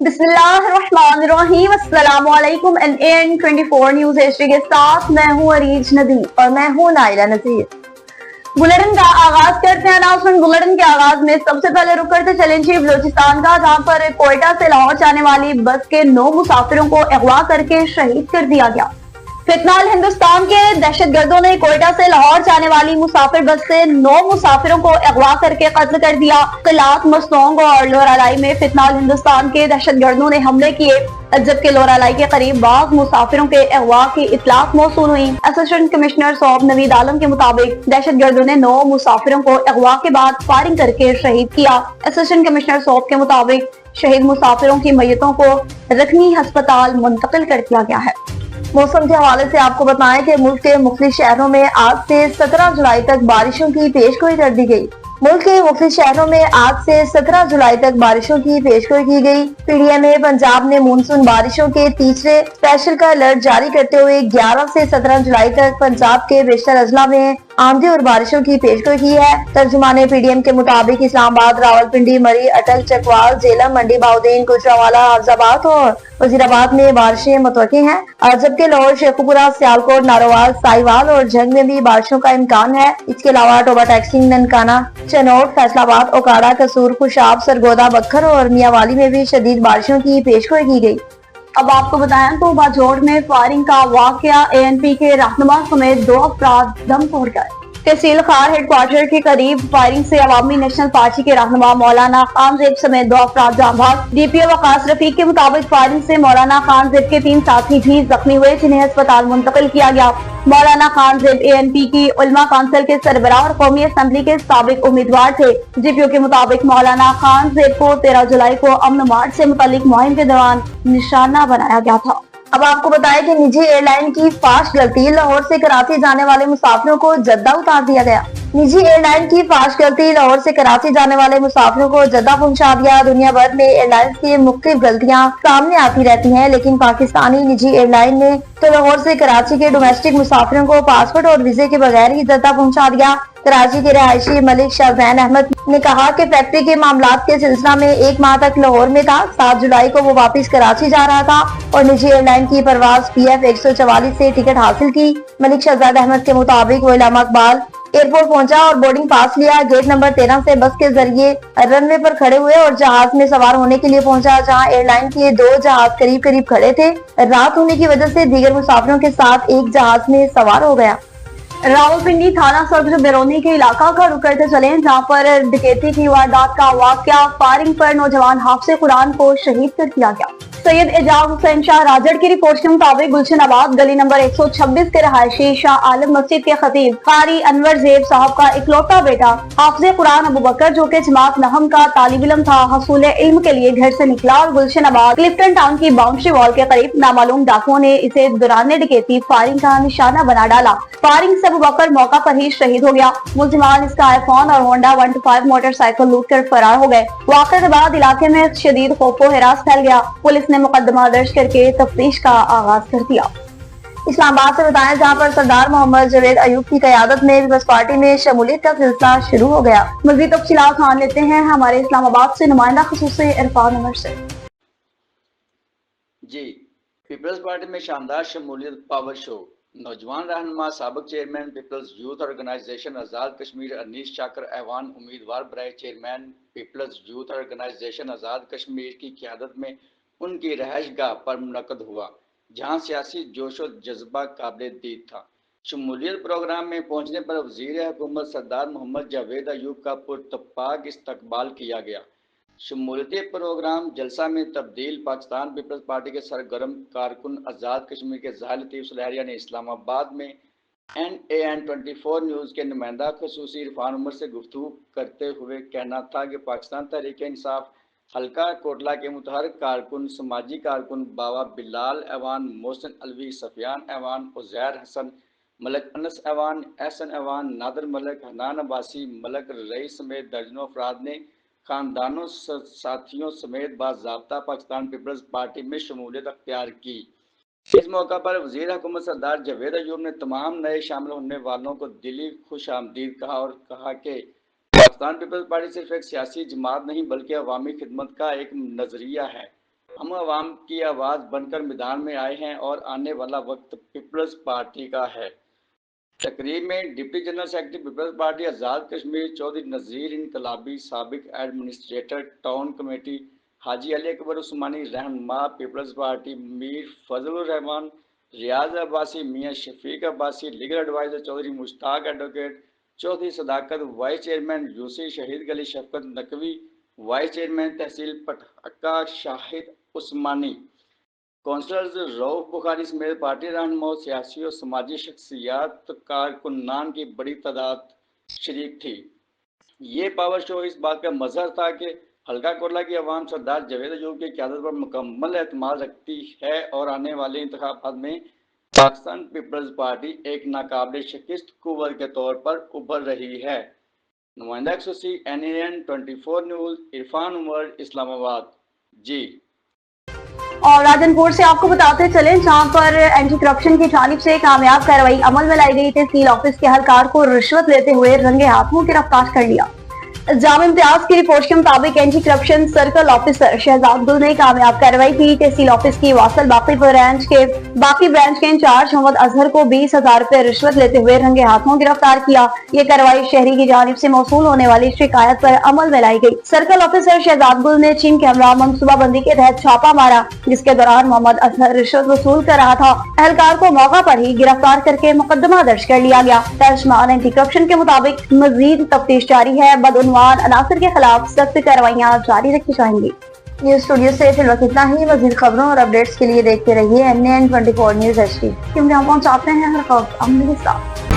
बिस्मिल्लाहिर्रहमानिर्रहीम अस्सलामुअलैकुम। N 24 news history के साथ मैं हूँ अरीज नदीर और मैं हूँ नाइला नजीर। बुलेटिन का आगाज करते हैं। अनाउंसमेंट बुलेटिन के आगाज में सबसे पहले रुक करते चलें जी बलोचिस्तान का, जहाँ पर कोयटा से लाहौर जाने वाली बस के 9 मुसाफिरों को अगवा करके शहीद कर दिया गया। फिलहाल हिंदुस्तान के दहशतगर्दों ने कोयटा से लाहौर जाने वाली मुसाफिर बस से 9 मुसाफिरों को अगवा करके कत्ल कर दिया। किलात मस्तोंग और लोरालाई में फिलहाल हिंदुस्तान के दहशतगर्दों ने हमले किए, जबकि लोरालाई के करीब बाग मुसाफिरों के अगवा की इतलाक मौसूल हुई। असिस्टेंट कमिश्नर सौब नवीद आलम के मुताबिक दहशतगर्दों ने 9 मुसाफिरों को अगवा के बाद फायरिंग करके शहीद किया। असिस्टेंट कमिश्नर सौब के मुताबिक शहीद मुसाफिरों की मैयतों को रखनी अस्पताल मुंतकिल कर दिया गया है। मौसम के हवाले से आपको बताएं कि मुल्क के मुख्तलिफ शहरों में आज से 17 जुलाई तक बारिशों की पेशगोई कर दी गई। मुल्क के मुख्तलिफ शहरों में आज से 17 जुलाई तक बारिशों की पेशगोई की गई। पीडीएम पंजाब ने मानसून बारिशों के तीसरे स्पेशल का अलर्ट जारी करते हुए 11 से 17 जुलाई तक पंजाब के बेशतर अजला में आंधी और बारिशों की पेशगोई की है। तर्जुमाने पीडीएम के मुताबिक इस्लामाबाद, रावलपिंडी, मरी, अटक, चकवाल, झेलम, मंडी बाउद्दीन, गुजरांवाला, हाफजाबाद और वजीराबाद में बारिशें मुतवक्की हैं, जबकि लाहौर, शेखुपुरा, सियालकोट, नारोवाल, साहिवाल और झंग में भी बारिशों का इम्कान है। इसके अलावा टोबा टैक्सिंग, ननकाना, चनौट, फैसलाबाद, ओकाड़ा, कसूर, खुशाब, सरगोदा, बखर और मियावाली में भी शदीद बारिशों की पेशगोई की गई। अब आपको बताएं तो बाजोड़ में फायरिंग का वाकया, एएनपी के रहनुमा समेत 2 अफराद दम तोड़ गए। तहसील खार हेडक्वार्टर के करीब फायरिंग से अवामी नेशनल पार्टी के रहनुमा मौलाना खान जेब समेत 2 अफराद जाँ बहक। डीपीओ वकास रफीक के मुताबिक फायरिंग से मौलाना खान जेब के 3 साथी भी जख्मी हुए, जिन्हें अस्पताल मुंतकिल किया गया। मौलाना खान जेब एएनपी की उलमा काउंसिल के सरबराह और कौमी असम्बली के साबिक उम्मीदवार थे। डीपीओ के मुताबिक मौलाना खान जेब को 13 जुलाई को अमन मार्च से मुतालिक मुहिम के दौरान निशाना बनाया गया था। अब आपको बताएं कि निजी एयरलाइन की फास्ट गलती, लाहौर से कराची जाने वाले मुसाफिरों को जद्दा उतार दिया गया। निजी एयरलाइन की फास्ट गलती, लाहौर से कराची जाने वाले मुसाफिरों को जद्दा पहुंचा दिया। दुनिया भर में एयरलाइंस की मुख्तलिफ गलतियां सामने आती रहती हैं, लेकिन पाकिस्तानी निजी एयरलाइन ने तो लाहौर से कराची के डोमेस्टिक मुसाफिरों को पासपोर्ट और वीजे के बगैर ही जद्दा पहुंचा दिया। कराची के रहायशी मलिक शाहजैन अहमद ने कहा कि फैक्ट्री के मामलात के सिलसिला में 1 माह तक लाहौर में था। 7 जुलाई को वो वापस कराची जा रहा था और निजी एयरलाइन की परवाज PF 144 से टिकट हासिल की। मलिक शाहजैन अहमद के मुताबिक वो इलामा इकबाल एयरपोर्ट पहुंचा और बोर्डिंग पास लिया। गेट नंबर 13 से बस के जरिए रनवे पर खड़े हुए और जहाज में सवार होने के लिए पहुंचा, जहां एयरलाइन के 2 जहाज करीब करीब खड़े थे। रात होने की वजह से दीगर मुसाफिरों के साथ एक जहाज में सवार हो गया। रावलपिंडी थाना सदर बिरौनी के इलाका का रुक करते चले, जहाँ पर डकैती की वारदात का वाकया, फायरिंग पर नौजवान हाफिज कुरान को शहीद कर दिया गया। सैयद एजाज हुसैन शाह राजड़ की रिपोर्ट के मुताबिक गुलशन आबाद गली नंबर 126 के रहायशी शाह आलम मस्जिद के खतीब कारी अनवर जेब साहब का इकलौता बेटा हाफिज कुरान अबू बकर, जो कि जमात नहम का तालिब इल्म था, हसूल इल्म के लिए घर से निकला और गुलशन आबाद क्लिफ्टन टाउन की बाउंड्री वॉल के करीब नामालूम डाकुओं ने इसे दौरान डकैती फायरिंग का निशाना बना डाला। फायरिंग से अबू बकर मौका पर ही शहीद हो गया। मुलजिमान इसका आईफोन और होंडा 125 मोटरसाइकिल लूट कर फरार हो गए। वाक़े के बाद इलाके में शदीद खौफो हिरास फैल गया। पुलिस ने मुकदमा दर्ज करके तफ्तीश का आगाज कर दिया। इस्लामाबाद से बताएं, जहां पर सरदार मोहम्मद जावेद अयूब की क़यादत में पीपल्स पार्टी में शमूलियत का सिलसिला शुरू हो गया। मज़ीद तफसीलात जान लेते हैं हमारे इस्लामाबाद से नुमाइंदा ख़ुसूसी इरफान उमर से। जी, पीपल्स पार्टी में शानदार शमूलियत पावर शो। नौजवान रहनुमा साबिक chairman peoples youth organisation Azad Kashmir Anees शाकर ऐवान उम्मीदवार बराए chairman peoples youth organisation Azad Kashmir की क़यादत में उनकी रहायशगाह पर मुनक़द हुआ, जहां सियासी जोश और जज्बा काबिल दीद था। शमूलियत प्रोग्राम में पहुंचने पर वज़ीर हुकूमत सरदार मोहम्मद जावेद अयूब का पुरतपाक इस्तकबाल किया गया। शमूलियती प्रोग्राम जलसा में तब्दील पाकिस्तान पीपल्स पार्टी के सरगर्म कारकुन आज़ाद कश्मीर के ज़ाहिर लतीफ़ सुलहरिया ने इस्लामाबाद में NAN 24 न्यूज़ के नुमाइंदा ख़ुसूसी इरफान उमर से गुफ्तगू करते हुए कहना था कि पाकिस्तान तहरीक इंसाफ हल्का कोटला के मुतहर्रिक कारकुन, समाजी कारकुन बाबा बिलाल ऐवान, मोहसिन अलवी, सफियान ऐवान, उज़ैर हसन, मलक अनस ऐवान, एहसन ऐवान, नादर मलक, हनान अब्बासी, मलक रईस समेत दर्जनों अफराद ने खानदानों साथियों समेत बाज़ाब्ता पाकिस्तान पीपल्स पार्टी में शमूलियत अख्तियार की। इस मौका पर वज़ीर हुकूमत सरदार जावेद अयूब ने तमाम नए शामिल होने वालों को दिली खुश आमदीद कहा और कहा कि पाकिस्तान पीपल्स पार्टी सिर्फ एक सियासी जमात नहीं बल्कि अवामी खिदमत का एक नजरिया है। ہم عوام کی آواز بن کر میدان میں آئے ہیں اور آنے والا وقت پیپلز پارٹی کا ہے۔ تقریب میں deputy general secretary Peoples Party Azad Kashmir Chaudhry Nazir Inqilabi, سابق administrator town committee Haji Ali اکبر عثمانی، رہنما پیپلز پارٹی میر فضل الرحمان، ریاض عباسی، میاں شفیق عباسی، لیگل ایڈوائزر چودھری مشتاق ایڈوکیٹ، چودھری صداقت، وائس چیئرمین یوسی شہید گلی شفقت نقوی، وائس چیئرمین تحصیل پٹھکا شاہد عثمانی، کونسلرز رؤف بخاری سمیت پارٹی رہنماؤں، سیاسی اور سماجی شخصیات، کارکنان کی بڑی تعداد شریک تھی۔ یہ پاور شو اس بات کا مظہر تھا کہ حلقہ کرلا کی عوام سردار جاوید ایوب کی قیادت پر مکمل اعتماد رکھتی ہے اور آنے والے انتخابات میں پاکستان پیپلز پارٹی ایک ناقابل شکست قوت کے طور پر ابھر رہی ہے۔ نمائندہ خصوصی NAN 24 نیوز عرفان عمر، اسلام آباد۔ جی اور راجن پور سے آپ کو بتاتے چلیں، جہاں پر اینٹی کرپشن کی جانب سے کامیاب کارروائی عمل میں لائی گئی، تحصیل آفس کے اہلکار کو رشوت لیتے ہوئے رنگے ہاتھوں گرفتار کر لیا۔ جامع امتیاز کی رپورٹ کے مطابق anti corruption circle officer Shahzad Gul نے کامیاب کارروائی کی۔ تحصیل آفس کی واصل باقی برانچ کے انچارج محمد اظہر کو 20,000 روپے رشوت لیتے ہوئے رنگے ہاتھوں گرفتار کیا۔ یہ کارروائی شہری کی جانب سے موصول ہونے والی شکایت پر عمل میں لائی گئی۔ سرکل آفیسر شہزاد گل نے چین کیمرہ منصوبہ بندی کے تحت چھاپا مارا، جس کے دوران محمد اظہر رشوت وصول کر رہا تھا۔ اہلکار کو موقع پر ہی گرفتار کر کے مقدمہ درج کر لیا گیا۔ ترجمان اینٹی کرپشن کے مطابق مزید تفتیش جاری ہے۔ بدعنوان عناصر کے خلاف سخت کارروائیاں جاری رکھی جائیں گی۔ نیوز اسٹوڈیو سے فی الوقت اتنا ہی۔ مزید خبروں اور اپڈیٹس کے لیے دیکھتے رہیے NAN 24 نیوز HD، کیونکہ ہم پہنچاتے ہیں ہر وقت عمل کے ساتھ۔